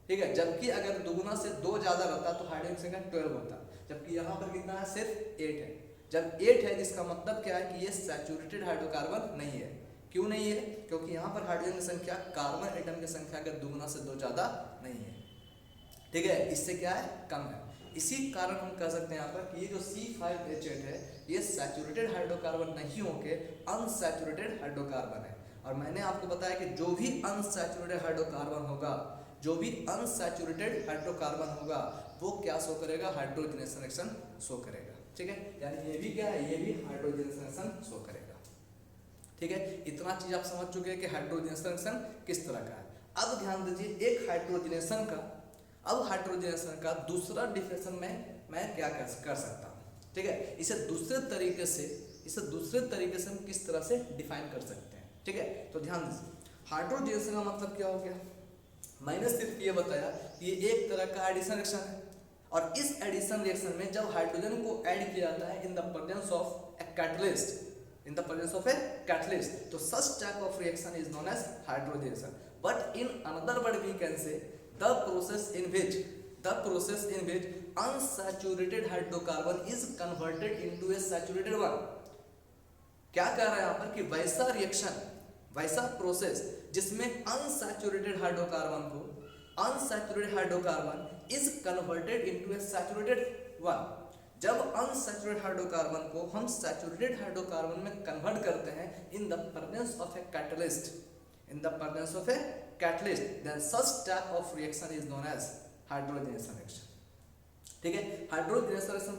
ठीक है, जबकि अगर दुगुना से 2 ज्यादा रहता तो हाइड्रोजन की संख्या 12 होता, जबकि यहाँ पर कितना है, सिर्फ 8 है। जब 8 है जिसका मतलब क्या है कि ये सैचुरेटेड हाइड्रोकार्बन नहीं है। क्यों नहीं है? क्योंकि यहाँ पर हाइड्रोजन की संख्या कार्बन एटम की संख्या के दुगुना से 2 ज्यादा नहीं है। ठीक है, इससे क्या है, कम है। इसी कारण हम कह सकते हैं यहाँ पर कि ये जो C5H8 है ये सैचुरेटेड हाइड्रोकार्बन नहीं होके अनसैचुरेटेड हाइड्रोकार्बन है। और मैंने आपको बताया कि जो भी अनसैचुरेटेड हाइड्रोकार्बन होगा, जो भी अनसैचुरेटेड हाइड्रोकार्बन होगा वो क्या शो करेगा, हाइड्रोजनेशन रिएक्शन शो करेगा। ठीक है, यानी ये भी क्या है, ये भी हाइड्रोजनेशन रिएक्शन शो करेगा। ठीक है, इतना चीज आप समझ चुके हैं कि हाइड्रोजनेशन रिएक्शन किस तरह का है। अब ध्यान दीजिए, एक हाइड्रोजनेशन का, अब हाइड्रोजनेशन का दूसरा डिफिनेशन में मैं क्या कर सकता हूँ। ठीक है, इसे दूसरे तरीके से हम किस तरह से डिफाइन कर सकते हैं। ठीक है, तो ध्यान दीजिए, हाइड्रोजनेशन का मतलब क्या हो गया, मैंने सिर्फ ये बताया कि ये एक तरह का एडिशन रिएक्शन है। और इस एडिशन रिएक्शन में जब हाइड्रोजन को ऐड किया जाता है in the presence of a catalyst, तो such type of reaction is known as hydrogenation. But in another word we can say the process in which unsaturated hydrocarbon is converted into a saturated one. क्या कह रहा है यहाँ पर कि वैसा reaction, वैसा प्रोसेस जिसमें unsaturated hydrocarbon is converted into a saturated one. जब अनसैचुरेटेड हाइड्रोकार्बन को हम सैचुरेटेड हाइड्रोकार्बन में कन्वर्ट करते हैं in the presence of a catalyst, then such type of reaction is known as hydrogenation reaction. ठीक है, हाइड्रोजनेशन रिएक्शन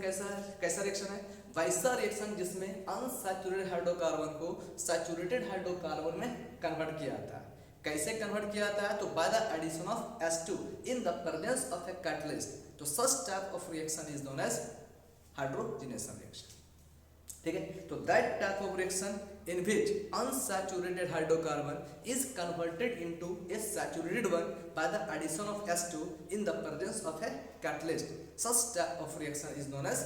कैसा reaction है, वैसा रिएक्शन जिसमें अनसैचुरेटेड हाइड्रोकार्बन को सैचुरेटेड हाइड्रोकार्बन में कन्वर्ट किया जाता है। कैसे कन्वर्ट किया जाता है, तो by the addition of H2 in the presence of a catalyst, तो such type of reaction is known as hydrogenation reaction. ठीक है, तो that type of reaction in which unsaturated hydrocarbon is converted into a saturated one by the addition of H2 in the presence of a catalyst, such type of reaction is known as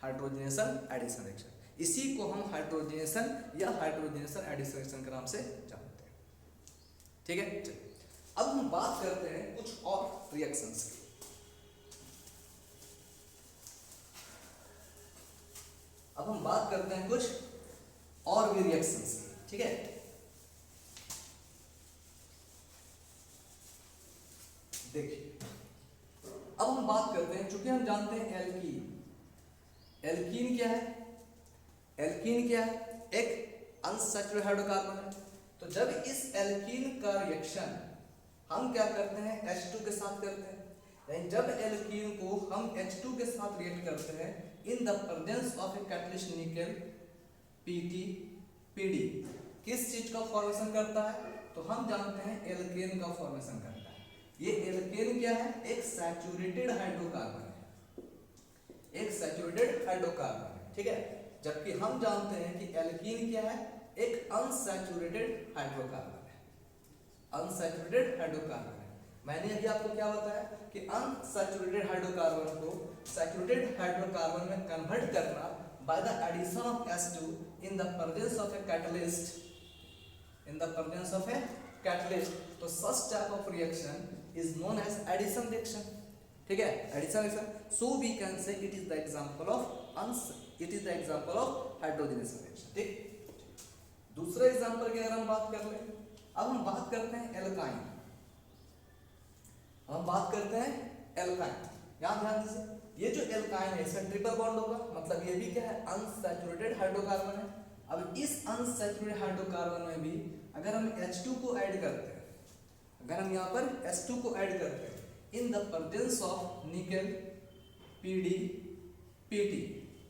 hydrogenation addition reaction. इसी को हम hydrogenation या hydrogenation addition reaction के नाम से जानते हैं। ठीक है, अब हम बात करते हैं कुछ और रिएक्शंस की। अब हम बात करते हैं कुछ और भी रिएक्शंस की। ठीक है, देखिए अब हम बात करते हैं, चूंकि हम जानते हैं एल्कीन क्या है, एक अनसैचुरेटेड हाइड्रोकार्बन है। तो जब इस एल्कीन का रिएक्शन हम क्या करते हैं, H2 के साथ करते हैं, यानी जब एल्कीन को हम H2 के साथ रिएक्ट करते हैं in the presence of a catalyst nickel PD, किस चीज का फॉर्मेशन करता है, तो हम जानते हैं एल्केन का फॉर्मेशन करता है। ये एल्केन क्या है, एक सैचुरेटेड हाइड्रोकार्बन है, ठीक है, जबकि हम जानते हैं कि एल्कीन क्या है, एक अनसैचुरेटेड हाइड्रोकार्बन है। मैंने अभी आपको क्या बताया कि अनसैचुरेटेड हाइड्रोकार्बन को सैचुरेटेड हाइड्रोकार्बन में कन्वर्ट करना by the addition of H2 in the presence of a catalyst, तो such type of reaction is known as addition reaction। ठीक है, addition reaction, so we can say it is the example of hydrogenation reaction। ठीक, दूसरे example की अगर हम बात कर लें, अब हम बात करते हैं एल्काइन। यहाँ ध्यान दीजिए, ये जो एल्काइन है इसका ट्रिपल बॉन्ड होगा, मतलब ये भी क्या है, अनसैचुरेटेड हाइड्रोकार्बन है। अब इस अनसैचुरेटेड हाइड्रोकार्बन में भी अगर हम H2 को ऐड करते हैं, in the presence of nickel PT,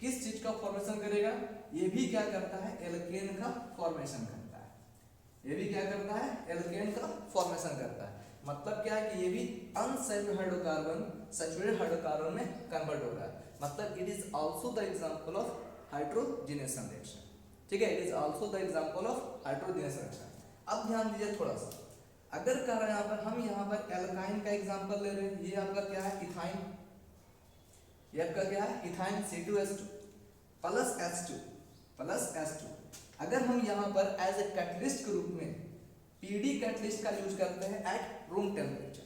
किस चीज का फॉर्मेशन करेगा, ये भी क्या करता है, एल्केन का फॉर्मेशन करता है। मतलब क्या है कि ये भी अनसैचुरेटेड हाइड्रोकार्बन सैचुरेटेड हाइड्रोकार्बन में कन्वर्ट हो रहा है, मतलब it is also the example of hydrogenation reaction. ठीक है, it is also the example of hydrogenation reaction. अब ध्यान दीजिए थोड़ा सा, अगर कह रहे हैं यहाँ पर हम यहाँ पर एल्काइन का एग्जांपल ले रहे हैं, ये आपका क्या है इथाइन, ये आपका क्या है इथाइन C2H2 प्लस H2। अगर हम यहाँ पर एज ए कैटलिस्ट के रूप में पीडी कैटलिस्ट का यूज करते हैं एट रूम टेम्परेचर,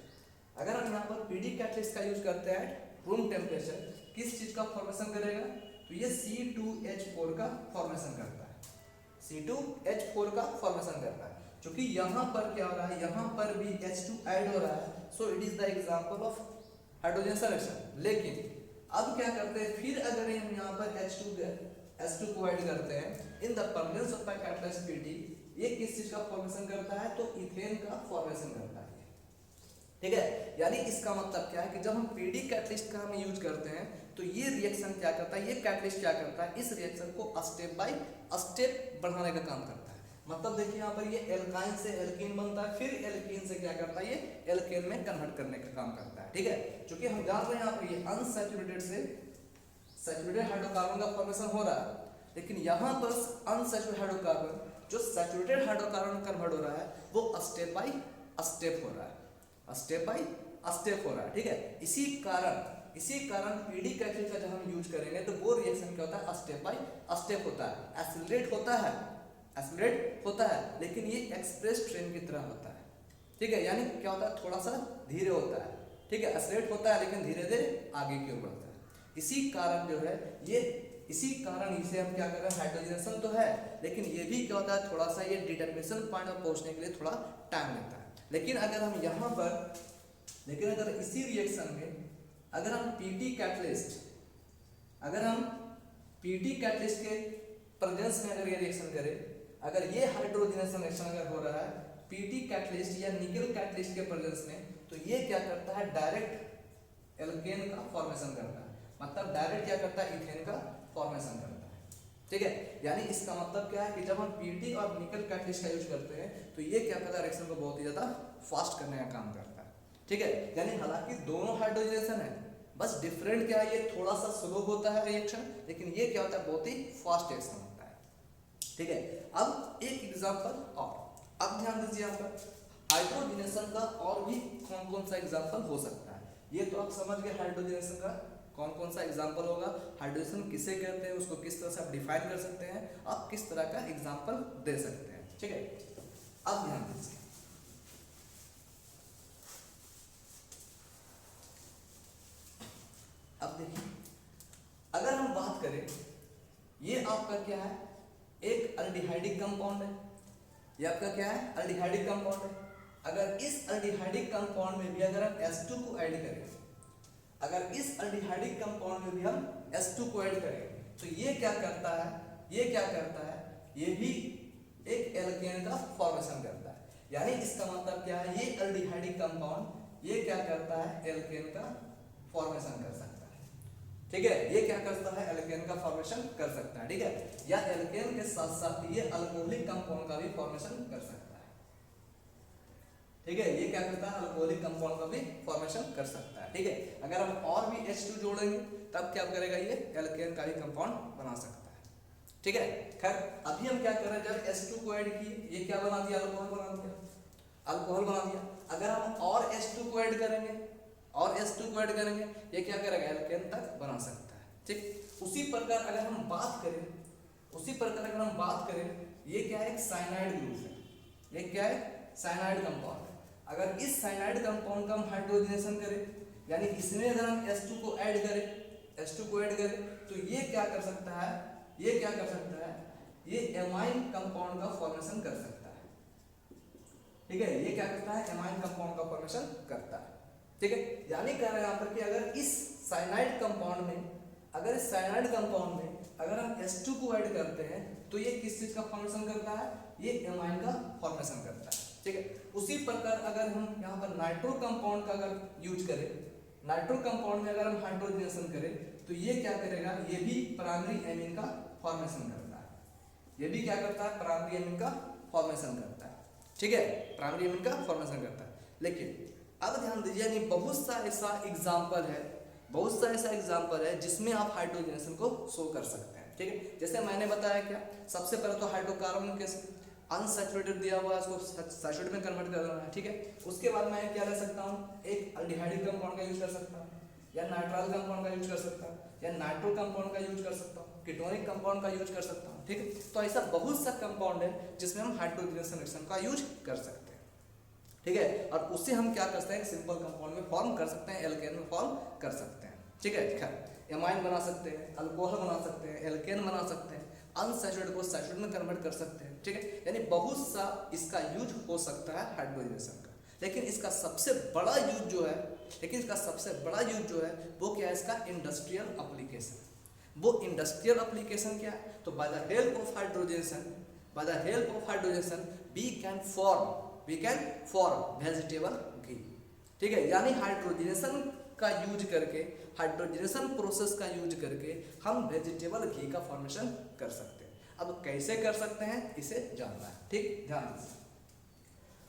अगर हम यहाँ पर पीडी कैटलिस्ट का यूज करते हैं एट रूम टेम्परेचर, किस चीज का फॉर्मेशन करेगा, तो ये C2H4 का फॉर्मेशन करता है, C2H4 का फॉर्मेशन करता है। क्योंकि यहाँ पर क्या हो रहा है, यहाँ पर भी H2 ऐड हो रहा है, so it is the example of hydrogenation reaction. लेकिन अब क्या करते हैं, फिर अगर हम यहाँ पर H2 को ऐड करते हैं in the presence of catalyst PD, ये किस चीज का फॉर्मेशन करता है, तो इथेन का फॉर्मेशन करता है। ठीक है, यानी इसका मतलब क्या है कि जब हम पीडी कैटलिस्ट का हम यूज करते हैं तो ये रिएक्शन क्या करता है, ये कैटलिस्ट क्या करता है, इस रिएक्शन को स्टेप बाय स्टेप बढ़ाने का काम करता है। मतलब देखिए यहाँ पर ये एल्काइन से एल्कीन बनता है, फिर एल्कीन से क्या करता है, ये एल्केन में कन्वर्ट करने का काम करता है। ठीक है, क्योंकि हम जान रहे हैं यहाँ पर ये अनसैचुरेटेड से सैचुरेटेड हाइड्रोकार्बन का फॉर्मेशन हो रहा है, लेकिन यहाँ पर अनसैचुरेटेड हाइड्रोकार्बन जो सैचुरेटेड हाइड्रोकार्बन कन्वर्ट हो रहा है वो स्टेप बाय स्टेप हो रहा है, स्टेप बाय स्टेप हो रहा है। ठीक है, इसी कारण पीडी कैटलिस्ट का जब हम यूज करेंगे तो वो रिएक्शन क्या होता है, स्टेप बाय स्टेप होता है, एक्सेलरेट होता है, लेकिन ये एक्सप्रेस ट्रेन की तरह होता है। ठीक है, यानी क्या होता है, थोड़ा सा धीरे होता है। ठीक है, एक्सेलरेट होता है लेकिन धीरे धीरे आगे की ओर बढ़ता है। इसी कारण जो है इसी कारण इसे हम क्या कर रहे हैं, हाइड्रोजनेशन तो है, लेकिन ये भी क्या होता है, थोड़ा सा ये डिटर्मिनेशन पॉइंट पर पहुंचने के लिए थोड़ा टाइम लेता है। लेकिन अगर हम यहाँ पर अगर इसी रिएक्शन में अगर हम पीटी कैटलिस्ट के प्रेजेंस में अगर ये रिएक्शन करें, अगर ये हाइड्रोजनेशन रिएक्शन अगर हो रहा है पीटी कैटलिस्ट या निकल कैटलिस्ट के प्रेजेंस में, तो ये क्या करता है, डायरेक्ट एल्केन का फॉर्मेशन करता है, मतलब डायरेक्ट क्या करता है, इथेन का फॉर्मेशन करता है। ठीक है, यानी इसका मतलब क्या है कि जब हम पीटी और निकल कैटलिस्ट का यूज करते हैं तो ये क्या करता है, रिएक्शन को बहुत ही ज्यादा फास्ट करने का काम करता है। ठीक है, यानी हालांकि दोनों हाइड्रोजनेशन है, बस डिफरेंट क्या है, ये थोड़ा सा स्लो होता है रिएक्शन, लेकिन ये क्या होता है, बहुत ही फास्ट रिएक्शन होता है। ठीक है, अब एक एग्जांपल और, अब ध्यान दीजिए यहाँ पर हाइड्रोजनेशन का और भी कौन कौन सा एग्जांपल हो सकता है। ये तो आप समझ गए हाइड्रोजनेशन का कौन कौन सा एग्जांपल होगा, हाइड्रोजनेशन किसे कहते हैं, उसको किस तरह से आप डिफाइन कर सकते हैं, आप किस तरह का एग्जांपल दे सकते हैं। ठीक है, अब ध्यान दीजिए, अब देखिए अगर हम बात करें, ये आपका क्या है, एक अल्डिहाइडिक कंपाउंड है, ये आपका क्या है, अल्डिहाइडिक कंपाउंड है। अगर इस अल्डिहाइडिक कंपाउंड में भी अगर हम H2 को ऐड करें, अगर इस अल्डिहाइडिक कंपाउंड में भी हम H2 को ऐड करें तो ये क्या करता है, ये भी एक एल्केन का फॉर्मेशन करता है। यानी इसका मतलब क्या है, ये अल्डिहाइडिक कंपाउंड ये क्या करता है, एल्केन का फॉर्मेशन कर सकता है। ठीक है, ये क्या करता है, एल्केन का फॉर्मेशन कर सकता है। ठीक है, या एल्केन के साथ साथ ये अल्कोहलिक कंपाउंड का भी फॉर्मेशन कर सकता है। ठीक है, ये क्या करता है, अल्कोहलिक कंपाउंड का भी फॉर्मेशन कर सकता है। ठीक है, अगर हम और भी H2 जोड़ेंगे तब क्या करेगा, ये एल्केन का भी कंपाउंड बना सकता है। ठीक है, खैर अभी हम क्या कर रहे हैं, जब H2 को ऐड किए ये क्या बना दिया, अल्कोहल बना दिया। अगर हम और H2 को ऐड करेंगे ये क्या करेगा, एल्केन तक बना सकता है। ठीक, उसी प्रकार अगर हम बात करें ये क्या है, एक साइनाइड ग्रुप है, ये क्या है, साइनाइड कंपाउंड। अगर इस साइनाइड कंपाउंड का हम हाइड्रोजनेशन करें, यानी इसमें अगर हम H2 को ऐड करें तो ये क्या कर सकता है, ये एमाइन कंपाउंड का फॉर्मेशन कर सकता है। ठीक है, ये क्या करता है, एमाइन कंपाउंड का फॉर्मेशन करता है। ठीक है, यानी कह रहे हैं यहाँ पर कि अगर इस साइनाइड कंपाउंड में अगर हम H2 को ऐड करते हैं तो ये किस चीज का फॉर्मेशन करता है, ये एमाइन का फॉर्मेशन करता है। ठीक है, उसी प्रकार अगर हम यहाँ पर नाइट्रो कंपाउंड का अगर यूज करें, नाइट्रो कंपाउंड में अगर हम हाइड्रोजनेशन करें तो ये क्या करेगा, ये भी प्राइमरी एमीन का फॉर्मेशन करता है। ये भी क्या करता है, प्राइमरी एमीन का फॉर्मेशन करता है। ठीक है, प्राइमरी एमीन का फॉर्मेशन करता है। लेकिन अब ध्यान दीजिए, यानी बहुत सा ऐसा एग्जाम्पल है जिसमें आप हाइड्रोजनेशन को शो कर सकते हैं। ठीक है, जैसे मैंने बताया क्या, सबसे पहले तो हाइड्रोकार्बन के अनसैचुरेटेड दिया हुआ है, उसको सैचुरेटेड में कन्वर्ट कर देना है। ठीक है, उसके बाद मैं क्या ले सकता हूँ, एक अल्डिहाइड कंपाउंड का यूज कर सकता हूँ, या नाइट्राइल कंपाउंड का यूज कर सकता हूँ, या नाइट्रो कंपाउंड का यूज कर सकता हूँ, कीटोनिक कंपाउंड का यूज कर सकता हूँ। ठीक है, तो ऐसा बहुत सा कंपाउंड है जिसमें हम हाइड्रोजनेशन रिएक्शन का यूज कर सकते हैं। ठीक है, और उससे हम क्या कर सकते हैं, सिंपल कंपाउंड में फॉर्म कर सकते हैं, एल्केन में फॉर्म कर सकते हैं। ठीक है, खैर एमाइन बना सकते हैं, अल्कोहल बना सकते हैं, एल्केन बना सकते हैं, अनसैचुरेटेड को सैचुरेटेड में कन्वर्ट कर सकते हैं। ठीक है, यानी बहुत सा इसका यूज हो सकता है हाइड्रोजनेशन का। लेकिन इसका सबसे बड़ा यूज जो है वो क्या है, इसका इंडस्ट्रियल एप्लीकेशन। वो इंडस्ट्रियल एप्लीकेशन क्या है, तो by the help of hydrogenation we can form vegetable ghee. ठीक है, यानी हाइड्रोजनेशन प्रोसेस का यूज करके हम वेजिटेबल घी का फॉर्मेशन कर सकते हैं। अब कैसे कर सकते हैं इसे जानना है। ठीक, ध्यान दीजिए,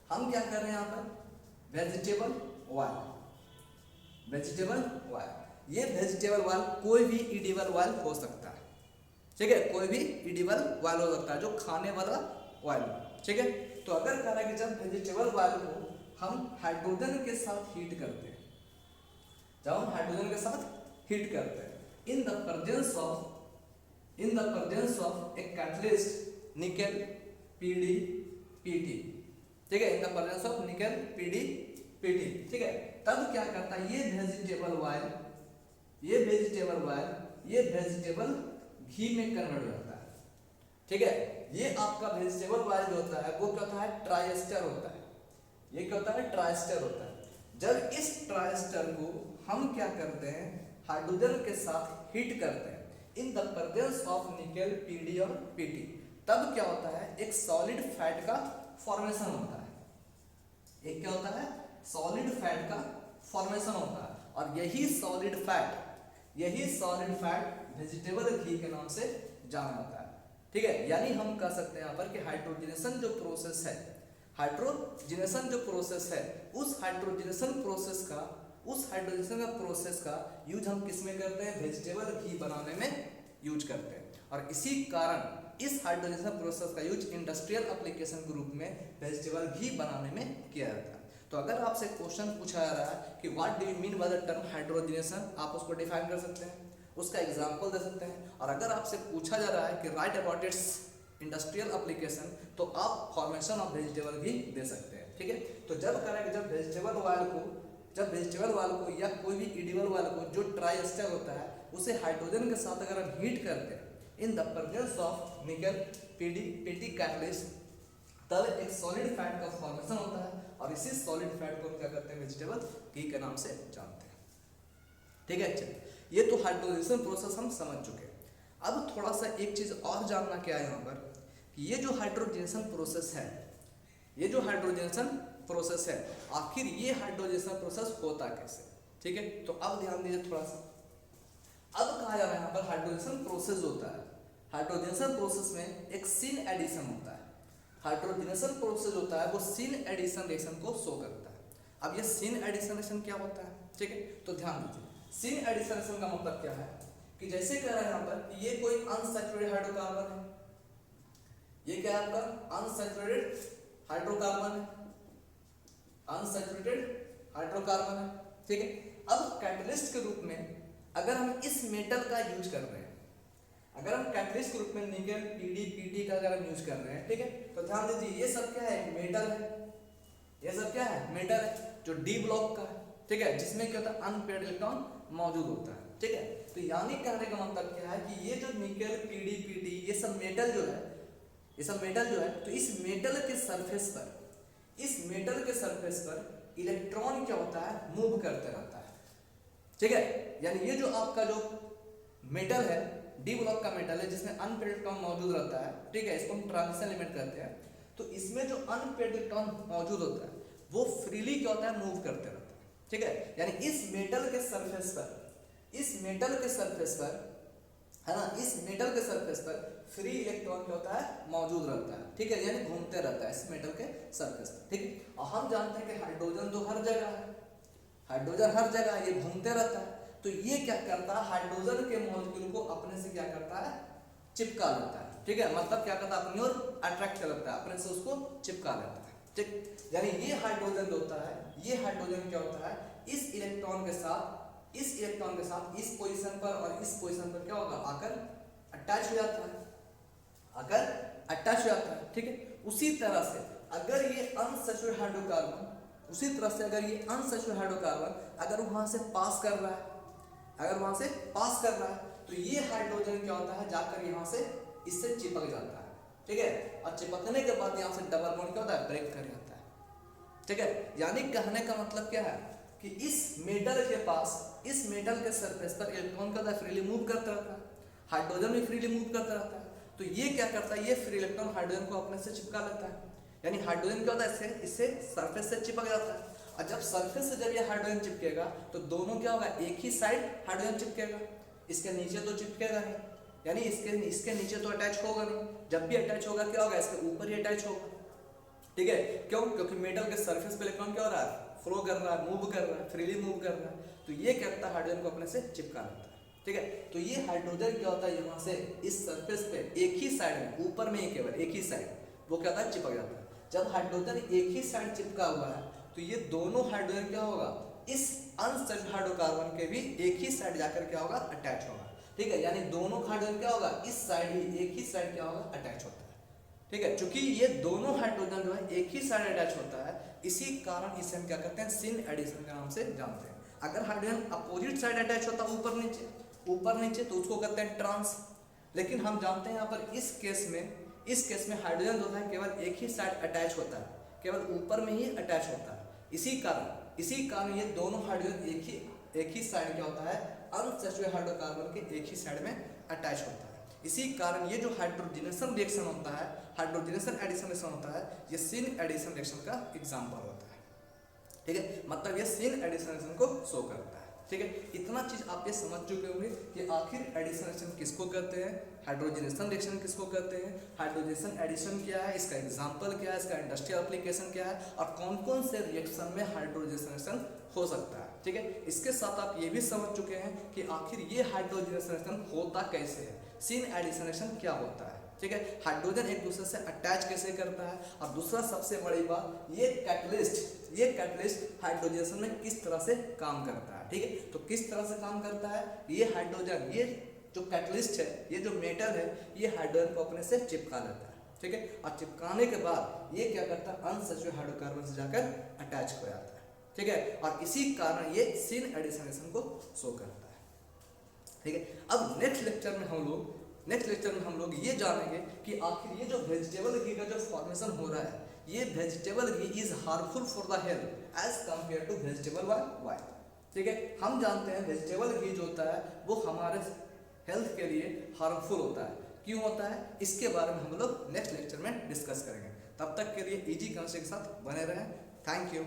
हम क्या कर रहे हैं यहाँ पर, वेजिटेबल ऑयल। ये वेजिटेबल ऑयल कोई भी एडिबल ऑयल हो सकता है। ठीक है, कोई भी एडिबल ऑयल हो सकता है, जो खाने वाला ऑयल। ठीक है, तो अगर कह रहा है कि जब वेजिटेबल ऑयल को हम हाइड्रोजन के साथ हीट करते हैं, in the presence of a catalyst nickel PDPT। ठीक है, in the presence of nickel PDPT। ठीक है, तब क्या करता है, ये वेजिटेबल वेजिटेबल घी में कन्वर्ट हो जाता है। ठीक है, ये आपका वेजिटेबल ऑयल जो होता है वो क्या होता है, ट्राइएस्टर होता है। ये क्या होता है, ट्राइएस्टर होता है। जब इस ट्राइएस्टर को हम क्या करते हैं, हाइड्रोजन के साथ हीट करते हैं in the presence of nickel PD और PT, तब क्या होता है, एक सॉलिड फैट का फॉर्मेशन होता है। एक क्या होता है, सॉलिड फैट का फॉर्मेशन होता है, और यही सॉलिड फैट वेजिटेबल घी के नाम से जाना जाता है। ठीक है, यानी हम कह सकते हैं यहाँ पर कि हाइड्रोजनेशन जो प्रोसेस है, उस हाइड्रोजनेशन प्रोसेस का यूज हम किस में करते हैं, वेजिटेबल घी बनाने में यूज करते हैं। और इसी कारण इस हाइड्रोजनेशन प्रोसेस का यूज इंडस्ट्रियल एप्लीकेशन के रूप में वेजिटेबल घी बनाने में किया जाता है। तो अगर आपसे क्वेश्चन पूछा जा रहा है कि what do you mean by the term hydrogenation, आप उसको डिफाइन कर सकते हैं, उसका एग्जाम्पल दे सकते हैं। और अगर आपसे पूछा जा रहा है कि right about it's industrial application, तो आप फॉर्मेशन ऑफ वेजिटेबल भी दे सकते हैं। ठीक है, तो जब करेंगे, जब वेजिटेबल ऑयल को या कोई भी एडिबल ऑयल को जो ट्राइएस्टर होता है उसे हाइड्रोजन के साथ अगर हम हीट करते हैं in the presence of nickel PDPT catalyst, तब एक सॉलिड फैट का फॉर्मेशन होता है, और इसी सॉलिड फैट को क्या करते हैं, वेजिटेबल घी के नाम से जानते हैं। ठीक है, अच्छा, ये तो हाइड्रोजनेशन प्रोसेस हम समझ चुके हैं। अब थोड़ा सा एक चीज और जानना क्या है यहाँ पर, कि ये जो हाइड्रोजनेशन प्रोसेस है, आखिर ये हाइड्रोजनेशन प्रोसेस होता कैसे। ठीक है, तो अब ध्यान दीजिए थोड़ा सा। अब कहा जा रहा है यहाँ पर हाइड्रोजनेशन प्रोसेस होता है, हाइड्रोजनेशन प्रोसेस में एक सीन एडिशन होता है। हाइड्रोजनेशन प्रोसेस होता है वो सीन एडिशन रिएक्शन को शो करता है। अब ये सीन एडिशन रिएक्शन क्या होता है, ठीक है, तो ध्यान दीजिए, सीन एडिशन रिएक्शन का मतलब क्या है, कि जैसे कह रहा है यहाँ पर ये कोई अनसैचुरेटेड हाइड्रोकार्बन है, ये क्या है आपका अनसैचुरेटेड हाइड्रोकार्बन है। ठीक है, अब कैटलिस्ट के रूप में अगर हम इस मेटल का यूज कर रहे हैं, अगर हम कैटलिस्ट के रूप में निकेल PDPT का अगर हम यूज कर रहे हैं, ठीक है, तो ध्यान दीजिए ये सब क्या है, मेटल है, ये सब क्या है, मेटल है जो D ब्लॉक का है। ठीक है, जिसमें क्या होता है, अनपेयर्ड इलेक्ट्रॉन मौजूद होता है। ठीक है, तो यानी कहने का मतलब क्या है कि ये जो निकेल PDPT ये सब मेटल जो है, तो इस मेटल के सरफेस पर इलेक्ट्रॉन क्या होता है, मूव करते रहता है। ठीक है, यानी ये जो आपका जो मेटल है, D ब्लॉक का मेटल है जिसमें अनपेयर्ड इलेक्ट्रॉन मौजूद रहता है। ठीक है, इसको हम ट्रांजिशन एलिमेंट कहते हैं। तो इसमें जो अनपेयर्ड इलेक्ट्रॉन मौजूद होता है वो फ्रीली क्या होता है, मूव करते रहता है। ठीक है, यानी इस मेटल के सरफेस पर है ना, इस मेटल के सरफेस पर फ्री इलेक्ट्रॉन क्या होता है, मौजूद रहता है। ठीक है, यानी घूमते रहता है इस मेटल के सरफेस पर। ठीक है, और हम जानते हैं कि हाइड्रोजन तो हर जगह है, हाइड्रोजन हर जगह ये घूमते रहता है, तो ये क्या करता है, हाइड्रोजन के मॉलिक्यूल को अपने से क्या करता है, चिपका लेता है। ठीक है, मतलब क्या करता है, अपनी ओर अट्रैक्ट करता है, अपने से उसको चिपका लेता है। ठीक, यानी ये हाइड्रोजन जो होता है, ये हाइड्रोजन क्या होता है, इस इलेक्ट्रॉन के साथ इस पोजीशन पर और इस पोजीशन पर क्या होगा, आकर अटैच हो जाता है, ठीक है। उसी तरह से अगर ये अनसैचुरेटेड हाइड्रोकार्बन अगर वहां से पास कर रहा है, तो ये हाइड्रोजन क्या होता है, जाकर यहाँ से इससे चिपक जाता है। ठीक है, और चिपकने के बाद यहाँ से डबल बॉन्ड क्या होता है, ब्रेक कर जाता है। ठीक है, यानी कहने का मतलब क्या है कि इस मेटल के सरफेस पर इलेक्ट्रॉन का फ्रीली मूव करता रहता है, हाइड्रोजन भी फ्रीली मूव करता रहता है। तो ये क्या करता है, ये फ्री इलेक्ट्रॉन हाइड्रोजन को अपने से चिपका लेता है, यानी हाइड्रोजन क्या होता है, इससे सरफेस से चिपक जाता है। और जब सरफेस से जब ये हाइड्रोजन चिपकेगा तो दोनों क्या होगा, एक ही साइड हाइड्रोजन चिपकेगा, इसके नीचे तो चिपकेगा नहीं, यानी इसके नीचे तो अटैच होगा नहीं। जब भी अटैच होगा क्या होगा, इसके ऊपर ही अटैच होगा। ठीक है, क्यों, क्योंकि मेटल के सरफेस पे इलेक्ट्रॉन क्या हो रहा है, फ्लो कर रहा है, मूव कर रहा है, फ्रीली मूव कर रहा है। तो ये क्या करता है, हाइड्रोजन को अपने से चिपका लेता है। ठीक है, तो ये हाइड्रोजन क्या होता है, यहाँ से इस सरफेस पे एक ही साइड में, ऊपर में ही केवल एक ही साइड, वो क्या होता है, चिपक जाता है। जब हाइड्रोजन एक ही साइड चिपका हुआ है तो ये दोनों हाइड्रोजन क्या होगा, इस अनसैचुरेटेड हाइड्रोकार्बन के भी एक ही साइड जाकर क्या होगा, अटैच होगा। ठीक है, यानी दोनों हाइड्रोजन क्या होगा, इस साइड ही एक ही साइड क्या होगा, अटैच होता है। ठीक है, चूंकि ये दोनों हाइड्रोजन जो है एक ही साइड अटैच होता है, इसी कारण इसे हम क्या करते हैं, सिन एडिशन के नाम से जानते हैं। अगर हाइड्रोजन अपोजिट साइड अटैच होता है, ऊपर नीचे, तो उसको कहते हैं ट्रांस। लेकिन हम जानते हैं यहाँ पर इस केस में हाइड्रोजन जो है केवल एक ही साइड अटैच होता है, केवल ऊपर में ही अटैच होता है। इसी कारण ये दोनों हाइड्रोजन एक ही साइड क्या होता है, अनसैचुरेटेड हाइड्रोकार्बन के एक ही साइड में अटैच होता है। इसी कारण ये जो हाइड्रोजनेशन रिएक्शन होता है, हाइड्रोजनेशन एडिशन रिएक्शन होता है, ये सिन एडिशन रिएक्शन का एग्जांपल होता है। ठीक है, मतलब ये सिन एडिशन रिएक्शन को शो करता है। ठीक है, इतना चीज आप ये समझ चुके होंगे कि आखिर एडिशन रिएक्शन किसको कहते हैं, हाइड्रोजनेशन रिएक्शन किसको कहते हैं, हाइड्रोजनेशन एडिशन क्या है, इसका एग्जांपल क्या है, इसका इंडस्ट्रियल एप्लीकेशन क्या है, और कौन कौन से रिएक्शन में हाइड्रोजनेशन रिएक्शन हो सकता है। ठीक है, इसके साथ आप ये भी समझ चुके हैं कि आखिर ये हाइड्रोजनेशन रिएक्शन होता कैसे है, सिन एडिशन रिएक्शन क्या होता है। ठीक है, हाइड्रोजन एक दूसरे से अटैच कैसे करता है, और दूसरा सबसे बड़ी बात, ये कैटलिस्ट हाइड्रोजनेशन में किस तरह से काम करता है। ठीक है, तो किस तरह से काम करता है, ये हाइड्रोजन, ये जो कैटलिस्ट है, ये जो मेटल है, ये हाइड्रोजन को अपने से चिपका लेता है। ठीक है, और चिपकाने के बाद ये क्या करता है, अनसैचुरेटेड हाइड्रोकार्बन से जाकर अटैच हो जाता है। ठीक है, और इसी कारण ये सिन एडिशन रिएक्शन को शो करता है। ठीक है, अब नेक्स्ट लेक्चर में हम लोग ये जानेंगे कि आखिर ये जो वेजिटेबल घी का जो फॉर्मेशन हो रहा है, ये vegetable ghee is harmful for the health as compare to vegetable oil. ठीक है, हम जानते हैं वेजिटेबल घी जो होता है वो हमारे हेल्थ के लिए हार्मफुल होता है। क्यों होता है, इसके बारे में हम लोग नेक्स्ट लेक्चर में डिस्कस करेंगे। तब तक के लिए इजी कंसेप्ट के साथ बने रहें। Thank you.